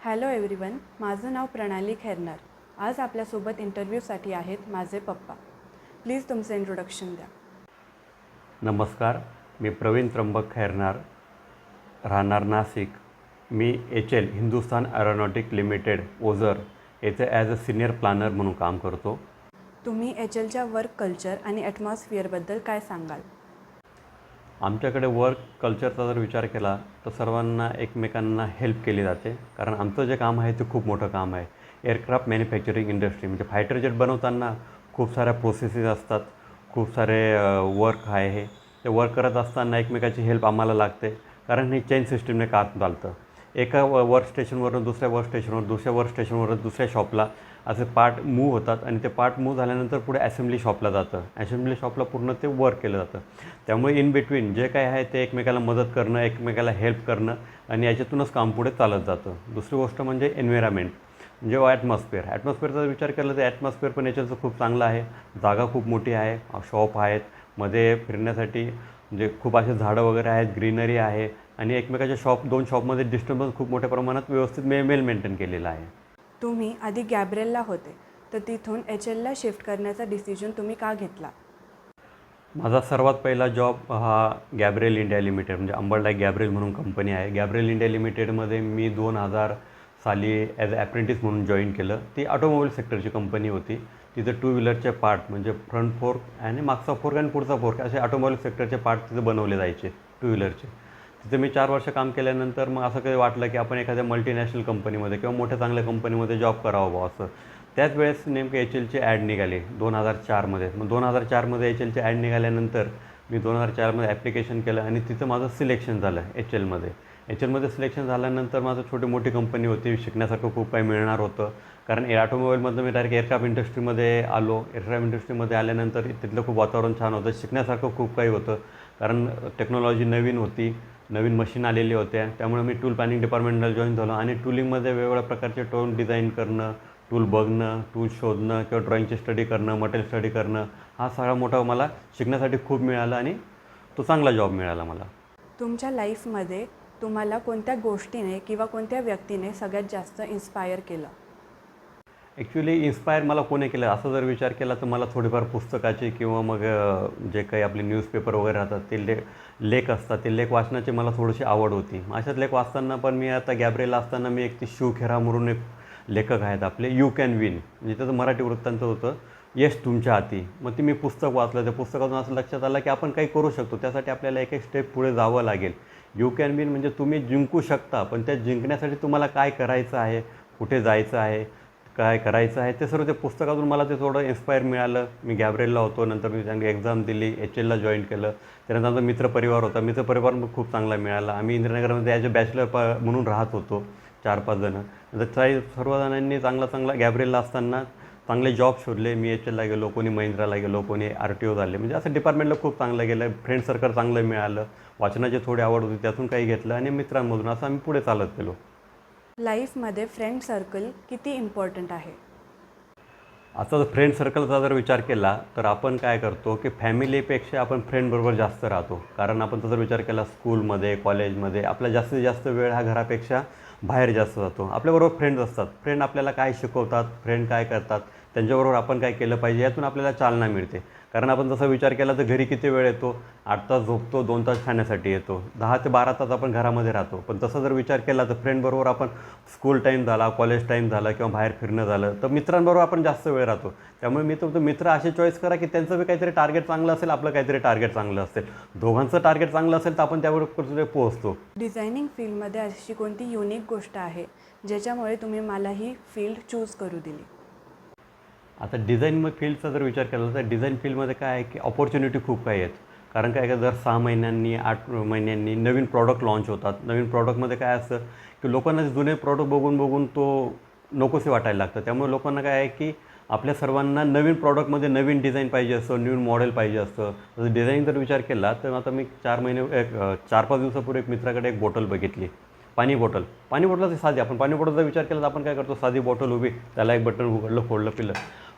Hello everyone, माझं नाव प्रणाली खैरनार. आज आपल्यासोबत इंटरव्ह्यूसाठी आहेत माझे पप्पा. प्लीज तुमचं इंट्रोडक्शन द्या. नमस्कार, मी प्रवीण त्र्यंबक खैरनार, राहणार नाशिक. मी HL Hindustan aeronautic limited Ojhar येथे ॲज अ सिनियर प्लॅनर म्हणून काम करतो. तुम्ही HLच्या वर्क कल्चर आणि ॲटमॉस्फिअरबद्दल काय सांगाल? आमच्याकडे वर्क कल्चरचा जर विचार केला तर सर्वांना एकमेकांना हेल्प केली जाते. कारण आमचं जे काम आहे ते खूप मोठं काम आहे. एअरक्राफ्ट मॅन्युफॅक्चरिंग इंडस्ट्री म्हणजे फायटर जेट बनवताना खूप साऱ्या प्रोसेसेस असतात, खूप सारे वर्क आहे. हे ते वर्क करत असताना एकमेकाची हेल्प आम्हाला लागते. कारण हे चेन सिस्टीमने काम चालतं. एका वर्क स्टेशनवरून दुसऱ्या वर्क स्टेशनवर, दुसऱ्या वर्क स्टेशनवरून दुसऱ्या शॉपला असे पार्ट मूव्ह होतात आणि ते पार्ट मूव्ह झाल्यानंतर पुढे असेंब्ली शॉपला जातं. असेंब्ली शॉपला पूर्ण ते वर्क केलं जातं. त्यामुळे इन बिटवीन जे काय आहे ते एकमेकाला मदत करणं, एकमेकाला हेल्प करणं आणि याच्यातूनच काम पुढे चालत जातं. दुसरी गोष्ट म्हणजे एन्व्हायरमेंट म्हणजे ॲटमॉस्फिअरचा विचार केला तर ॲटमॉस्फिअर पण याच्याचं खूप चांगलं आहे. जागा खूप मोठी आहे, शॉप आहेत, मध्ये फिरण्यासाठी म्हणजे खूप असे झाडं वगैरे आहेत, ग्रीनरी आहे आणि एकमेकाच्या दोन शॉपमध्ये डिस्टन्स खूप मोठ्या प्रमाणात व्यवस्थित मेंटेन केलेला आहे. तुम्ही आधी गॅब्रिएलला होते, तर तिथून HLला शिफ्ट करण्याचा डिसिजन तुम्ही का घेतला? माझा सर्वात पहिला जॉब हा गॅब्रिएल इंडिया लिमिटेड म्हणजे अंबरलाईक गॅब्रिएल म्हणून कंपनी आहे. गॅब्रिएल इंडिया लिमिटेडमध्ये मी 2000 साली ॲज अ ॲप्रेंटिस म्हणून जॉईन केलं. ती ऑटोमोबाईल सेक्टरची कंपनी होती. तिथं टू व्हीलरचे पार्ट म्हणजे फ्रंट फोर्क आणि मागचा फोर्क आणि पुढचा फोर्क असे ऑटोमोबाईल सेक्टरचे पार्ट तिथं बनवले जायचे टू व्हीलरचे. तिथे मी 4 वर्ष काम केल्यानंतर मग असं काही वाटलं की आपण एखाद्या मल्टीनॅशनल कंपनीमध्ये किंवा मोठ्या चांगल्या कंपनीमध्ये जॉब करावा बुवा असं. त्याच वेळेस नेमकं HLची ॲड निघाली 2004मध्ये. मग 2004मध्ये HLची ॲड निघाल्यानंतर मी 2004मध्ये ॲप्लिकेशन केलं आणि तिथं माझं सिलेक्शन झालं HLमध्ये सिलेक्शन झाल्यानंतर माझं छोटी मोठी कंपनी होती. शिकण्यासारखं खूप काही मिळणार होतं. कारण ऑटोमोबाईलमधनं मी डायरेक्ट एअरक्राफ्ट इंडस्ट्रीमध्ये आलो. एअरक्राफ्ट इंडस्ट्रीमध्ये आल्यानंतर तिथलं खूप वातावरण छान होतं. शिकण्यासारखं खूप काही होतं. कारण टेक्नॉलॉजी नवीन होती, नवीन मशीन आलेली होत्या. त्यामुळे मी टूल प्लॅनिंग डिपार्टमेंटला जॉईन झालो आणि टूलिंगमध्ये वेगवेगळ्या प्रकारचे टूल डिझाईन करणं, टूल बघणं, टूल शोधणं किंवा ड्रॉईंगची स्टडी करणं, मटेरियल स्टडी करणं हा सगळा मोठा मला शिकण्यासाठी खूप मिळाला आणि तो चांगला जॉब मिळाला मला. तुमच्या लाईफमध्ये तुम्हाला कोणत्या गोष्टीने किंवा कोणत्या व्यक्तीने सगळ्यात जास्त इन्स्पायर केलं? ॲक्च्युली इन्स्पायर मला कोणी केलं असं जर विचार केला तर मला थोडीफार पुस्तकाची किंवा मग जे काही आपले न्यूजपेपर वगैरे राहतात ते लेख असतात ते लेख वाचण्याची मला थोडीशी आवड होती. अशाच लेख वाचताना पण मी आता गॅब्रिएलला असताना मी एक ती शिव खेरा म्हणून एक लेखक आहेत आपले, यू कॅन विन म्हणजे त्याचं मराठी वृत्तांत होतं यश तुमच्या हाती. मग ती मी पुस्तक वाचलं. त्या पुस्तकातून असं लक्षात आलं की आपण काही करू शकतो. त्यासाठी आपल्याला एक एक स्टेप पुढे जावं लागेल. यू कॅन विन म्हणजे तुम्ही जिंकू शकता, पण त्या जिंकण्यासाठी तुम्हाला काय करायचं आहे, कुठे जायचं आहे, काय करायचं आहे ते सर्व त्या पुस्तकातून मला ते थोडं इन्स्पायर मिळालं. मी गॅब्रिएलला होतो, नंतर मी चांगली एक्झाम दिली, HLला जॉईन केलं. त्यानंतर आमचा मित्रपरिवार होता. मित्रपरिवार पण खूप चांगला मिळाला. आम्ही इंदिरानगरमध्ये ॲज अ बॅचलर म्हणून राहत होतो 4-5 जणं. नंतर सर्वजणांनी चांगला गॅब्रिएलला असताना चांगले जॉब शोधले. मी HLला गेलो, कोणी महिंद्राला गेलो, कोणी RTO झाले. म्हणजे असं डिपार्टमेंटला खूप चांगलं गेलं. फ्रेंड सर्कल चांगलं मिळालं. वाचनाची थोडी आवड होती, त्यातून काही घेतलं आणि मित्रांमधून असं आम्ही पुढे चालत गेलो. लाईफमध्ये फ्रेंड सर्कल किती इम्पॉर्टंट आहे? आता फ्रेंड सर्कलचा जर विचार केला तर आपण काय करतो की फॅमिलीपेक्षा आपण फ्रेंडबरोबर जास्त राहतो. कारण आपण जर विचार केला स्कूलमध्ये, कॉलेजमध्ये आपला जास्तीत जास्त वेळ हा घरापेक्षा बाहेर जास्त जातो. आपल्याबरोबर फ्रेंड्स असतात. फ्रेंड आपल्याला काय शिकवतात, फ्रेंड काय करतात, त्यांच्याबरोबर आपण काय केलं पाहिजे यातून आपल्याला चालना मिळते. कारण आपण जसा विचार केला तर घरी किती वेळ येतो, 8 तास झोपतो, 2 तास खाण्यासाठी येतो, 10 ते 12 तास आपण घरामध्ये राहतो. पण तसं जर विचार केला तर फ्रेंडबरोबर आपण स्कूल टाईम झाला, कॉलेज टाईम झाला किंवा बाहेर फिरणं झालं तर मित्रांबरोबर आपण जास्त वेळ राहतो. त्यामुळे मी तर मित्र असे चॉईस करा की त्यांचं बी काहीतरी टार्गेट चांगलं असेल, आपलं काहीतरी टार्गेट चांगलं असेल. दोघांचं टार्गेट चांगलं असेल तर आपण त्याबरोबर पोहोचतो. डिझायनिंग फील्डमध्ये अशी कोणती युनिक गोष्ट आहे ज्याच्यामुळे तुम्ही मला ही फील्ड चूज करू दिली? आता डिझाईन फील्डचा जर विचार केला तर डिझाईन फील्डमध्ये काय आहे की ऑपॉर्च्युनिटी खूप काही आहेत. कारण काय दर 6 महिन्यांनी 8 महिन्यांनी नवीन प्रॉडक्ट लॉन्च होतात. नवीन प्रॉडक्टमध्ये काय असतं की लोकांना जुने प्रॉडक्ट बघून तो नकोसे वाटायला लागतं. त्यामुळे लोकांना काय आहे की आपल्या सर्वांना नवीन प्रॉडक्टमध्ये नवीन डिझाईन पाहिजे असतं, नवीन मॉडेल पाहिजे असतं. जर डिझाईन जर विचार केला तर आता मी 4-5 दिवसापूर्वी एक मित्राकडे एक बॉटल बघितली, पाणी बॉटल. पाणी बॉटल साधी, आपण पाणी बॉटलचा विचार केला तर आपण काय करतो, साधी बॉटल उभी, त्याला एक बटन उघडलं, फोडलं, पिलं.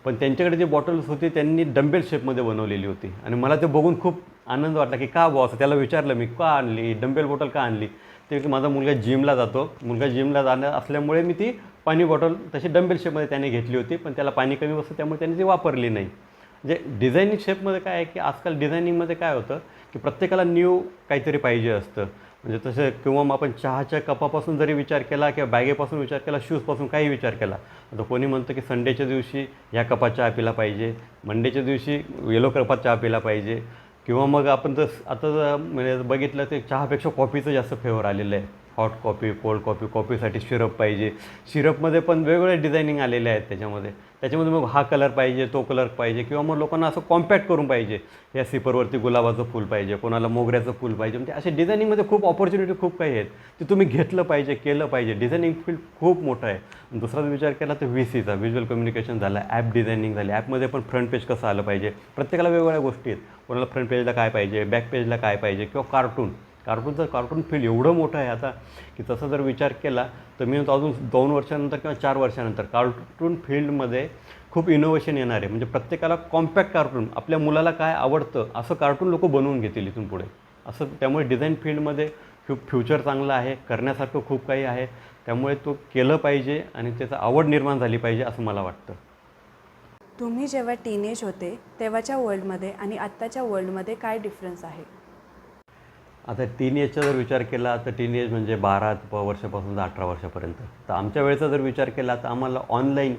पण त्यांच्याकडे जी बॉटल्स होती त्यांनी डंबेल शेपमध्ये बनवलेली होती आणि मला ते बघून खूप आनंद वाटला की का बुवा असं. त्याला विचारलं मी, का आणली डंबेल बॉटल, का आणली. ते की माझा मुलगा जिमला जातो, मुलगा जिमला जाणार असल्यामुळे मी ती पाणी बॉटल तशी डंबेल शेपमध्ये त्याने घेतली होती, पण त्याला पाणी कमी बसतं त्यामुळे त्याने ती वापरली नाही. म्हणजे डिझायनिंग शेपमध्ये काय आहे की आजकाल डिझायनिंगमध्ये काय होतं की प्रत्येकाला न्यू काहीतरी पाहिजे असतं. म्हणजे तसं किंवा मग आपण चहाच्या कपापासून जरी विचार केला किंवा बॅगेपासून विचार केला, शूजपासून काही विचार केला, आता कोणी म्हणतं की संडेच्या दिवशी ह्या कपात चहा पिला पाहिजे, मंडेच्या दिवशी येलो कपात चहा पिला पाहिजे, किंवा मग आपण तर आता म्हणजे बघितलं ते चहापेक्षा कॉफीचं जास्त फेवर आलेलं आहे. हॉट कॉफी, कोल्ड कॉफी, कॉफीसाठी सिरप पाहिजे, सिरपमध्ये पण वेगवेगळे डिझायनिंग आलेले आहेत त्याच्यामध्ये मग हा कलर पाहिजे, तो कलर पाहिजे, किंवा मग लोकांना असं कॉम्पॅक्ट करून पाहिजे, या सिपरवरती गुलाबाचं फूल पाहिजे, कोणाला मोगऱ्याचं फूल पाहिजे. म्हणजे असे डिझायनिंगमध्ये खूप ऑपॉर्च्युनिटी खूप काही आहेत, ते तुम्ही घेतलं पाहिजे, केलं पाहिजे. डिझायनिंग फील्ड खूप मोठं आहे. दुसरा विचार केला तर VCचा व्हिज्युअल कम्युनिकेशन झालं, ॲप डिझायनिंग झाली, ॲपमध्ये पण फ्रंट पेज कसं आलं पाहिजे, प्रत्येकाला वेगवेगळ्या गोष्टी आहेत. कोणाला फ्रंट पेजला काय पाहिजे, बॅक पेजला काय पाहिजे, किंवा कार्टून फील्ड एवढं मोठं आहे आता की तसं जर विचार केला तर मी म्हणतो अजून 2 वर्षानंतर किंवा 4 वर्षानंतर कार्टून फील्डमध्ये खूप इनोव्हेशन येणार आहे. म्हणजे प्रत्येकाला कॉम्पॅक्ट कार्टून, आपल्या मुलाला काय आवडतं असं कार्टून लोक बनवून घेतील इथून पुढे असं. त्यामुळे डिझाईन फील्डमध्ये खूप फ्युचर चांगलं आहे, करण्यासारखं खूप काही आहे. त्यामुळे तो केलं पाहिजे आणि त्याचं आवड निर्माण झाली पाहिजे असं मला वाटतं. तुम्ही जेव्हा टीनेज होते तेव्हाच्या वर्ल्डमध्ये आणि आत्ताच्या वर्ल्डमध्ये काय डिफरन्स आहे? आता टीनेजचा जर विचार केला तर टीनेज म्हणजे 12 वर्षापासून तर 18 वर्षापर्यंत. तर आमच्या वेळेचा जर विचार केला तर आम्हाला ऑनलाईन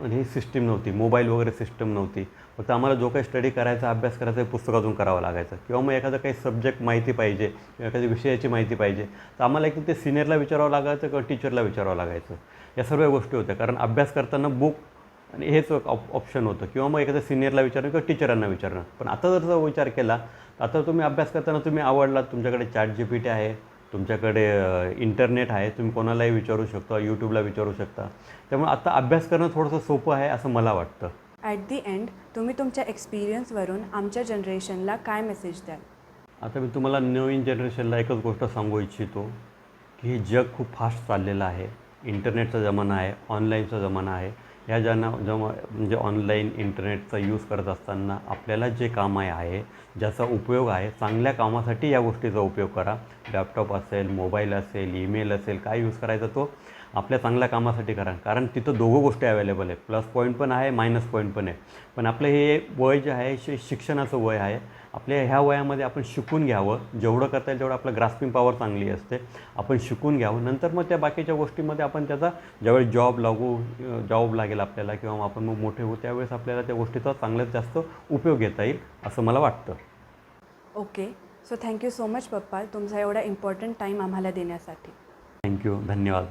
ही सिस्टीम नव्हती, मोबाईल वगैरे सिस्टम नव्हती. फक्त आम्हाला जो काही स्टडी करायचा, अभ्यास करायचा पुस्तकातून करावं लागायचं, किंवा मग एखादं काही सब्जेक्ट माहिती पाहिजे किंवा एखाद्या विषयाची माहिती पाहिजे तर आम्हाला एक ते सिनियरला विचारावं लागायचं किंवा टीचरला विचारावं लागायचं. या सर्व गोष्टी होत्या, कारण अभ्यास करताना बुक आणि हेच ऑप्शन होतं, किंवा मग एखाद्या सिनियरला विचारणं किंवा टीचरांना विचारणं. पण आता जर विचार केला आता तुम्ही अभ्यास करताना तुम्ही आवडलात, तुमच्याकडे ChatGPT आहे, तुमच्याकडे इंटरनेट आहे, तुम्ही कोणालाही विचारू शकता, यूट्यूबला विचारू शकता. त्यामुळे आता अभ्यास करणं थोडंसं सोपं आहे असं मला वाटतं. ॲट दी एंड तुम्ही तुमच्या एक्सपिरियन्सवरून आमच्या जनरेशनला काय मेसेज द्याल? आता मी तुम्हाला नवीन जनरेशनला एकच गोष्ट सांगू इच्छितो की हे जग खूप फास्ट चाललेलं आहे. इंटरनेटचा जमाना आहे, ऑनलाईनचा जमाना आहे. ह्या म्हणजे ऑनलाईन इंटरनेटचा यूज करत असताना आपल्याला जे काम आहे, ज्याचा उपयोग आहे, चांगल्या कामासाठी या गोष्टीचा उपयोग करा. लॅपटॉप असेल, मोबाईल असेल, ईमेल असेल, काय यूज करायचा तो आपल्या चांगल्या कामासाठी करा. कारण तिथं दोघं गोष्टी अवेलेबल आहे, प्लस पॉईंट पण आहे, मायनस पॉईंट पण आहे. पण आपलं हे वय जे आहे शिक्षणाचं वय आहे. आपल्या ह्या वयामध्ये आपण शिकून घ्यावं, जेवढं करता येईल तेवढं आपलं ग्रास्पिंग पॉवर चांगली असते, आपण शिकून घ्यावं. नंतर मग त्या बाकीच्या गोष्टीमध्ये आपण त्याचा ज्यावेळी जॉब लागेल आपल्याला किंवा आपण मग मोठे होऊ त्यावेळेस आपल्याला त्या गोष्टीचा चांगल्यात जास्त उपयोग घेता येईल असं मला वाटतं. Okay, so thank you so much पप्पा तुमचा एवढा इम्पॉर्टंट टाईम आम्हाला देण्यासाठी. थँक्यू, धन्यवाद.